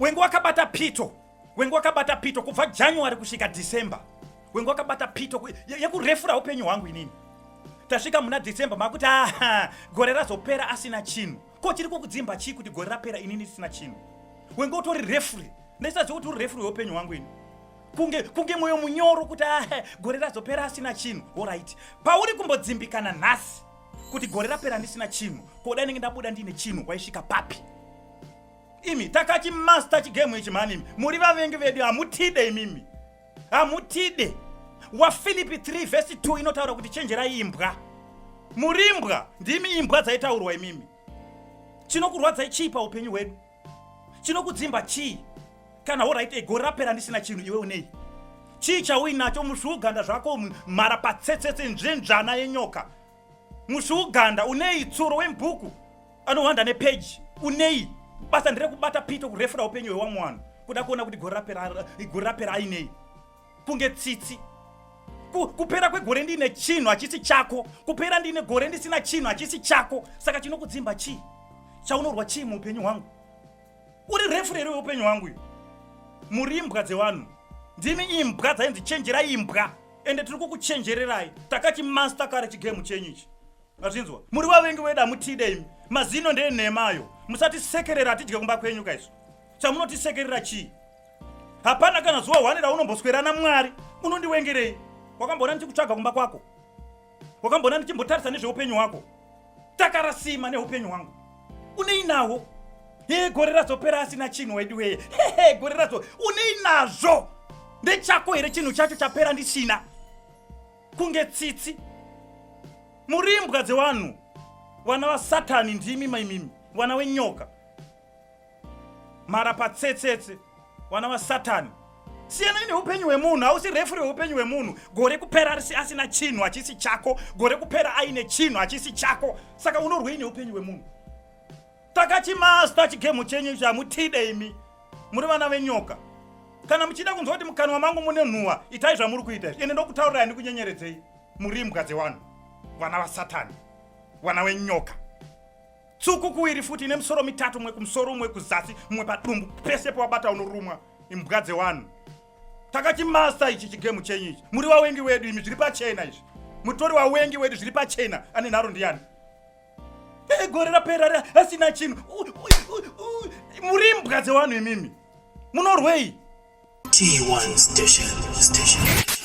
Wengu wakabata pito. Wengu wakabata pito kubva January kusvika December. Wengu wakabata pito yekurefura upenyu hwangu inini. Tasvika muna December makuti gore razopera asina chinhu. Ko chiri kukudzimba chii kuti gore rapera inini isina chinhu. Wengu utori refuri. Ndaisaziva kuti uri refuri upenyu hwangu ini. Kunge moyo munyoro kuti gore razopera asina chinhu. Alright. Pauri kumbodzimbikana nhasi kuti gore rapera ndisina chinhu. Ko dai ndenge ndabuda ndine chinhu waisvika papi. Imi takachi master chigame ichi mani. Muri vavengi vedu hamutide imimi. Hamutide. Wa Filipi 3 verse 2 inotaura kuti chenjerai imbwa. Muri imbwa, ndimi imbwa dzaitaurwa imimi. Chinokurwadzai chii paupenyu hwedu? Chinokudzimba chii? Kana alright gore rapera ndisina chinhu iwe unei? Chii chauinacho muzviuganda zvako mara patsetsetse nzvenzvana yenyoka? Muzviuganda unei tsuro wembhuku anohwanda nepage unei? Basa ndire kubata pito kurefura upenyu hwewamwe kuda kuona kuti gore rapera ainei. Kunge tsitsi. Kupera kwegore ndine chinhu hachisi chako. Kupera ndine gore ndisina chinhu hachisi chako. Saka chinokudzimba chii? Chaunorwa chii muupenyu hwangu? Uri refureri weupenyu hwangu. Muri imbwa dzevanhu. Ndimi imbwa dzainzi chenjerai imbwa. Ende tiri kukuchenjererai. Takachi master kare chigame chenyu ichi. Mazvinzwa? Muri vavengi vedu hamutide imi. Mazino ndeyenhemayo. Musatisekerera tidye kumba kwenyu kaisu. Chamunotisekerera chii? Hapana kana zuva 1 raunomboswera naMwari. Unondiwengerei? Wakambona ndichikutsvaga kumba kwako? Wakambona ndichimbotarisa nezveupenyu hwako? Takarasima neupenyu hwangu. Unei nawo? Gore razopera asina chinhu wedu weye. Gore razo unei nazvo? Ndechako here chinhu chacho chapera ndisina? Kunge tsitsi. Muri imbwa dzevanhu. Vana vaSatani ndimi maimimi. Vana venyoka. Mara patsetsetse. Vana vaSatani. Siyana neupenyu hwemunhu, hausi refuri hweupenyu hwemunhu. Gore kupera asina chinhu hachisi chako, gore kupera aine chinhu hachisi chako. Saka unorwei neupenyu hwemunhu? Takachi master chigame chenyu ichi hamutide imi. Muri vana venyoka. Kana muchida kunzwa kuti mukanwa mangu mune nhuhwa, itai zvamuri kuita. Ine ndokutaurirai ndikunyenyeredzei. Muri imbwa dzevanhu. Vana vaSatani. Vana venyoka. Tsuku kuwiri futi ine misoro mitatu, mwe kumusoro, mwe kuzasi, mwe padumbu, pese pawabata unorumwa. Imbwa dzevanhu. Takachi master ichi chigame chenyu ichi. Muri vavengi wedu imi zviri pachena izvi. Mutori wavengi wedu zviri pachena. Ane nharo ndiani? Gore rapera asina chinhu. Muri imbwa dzevanhu imimi. Munorwei? T1 station.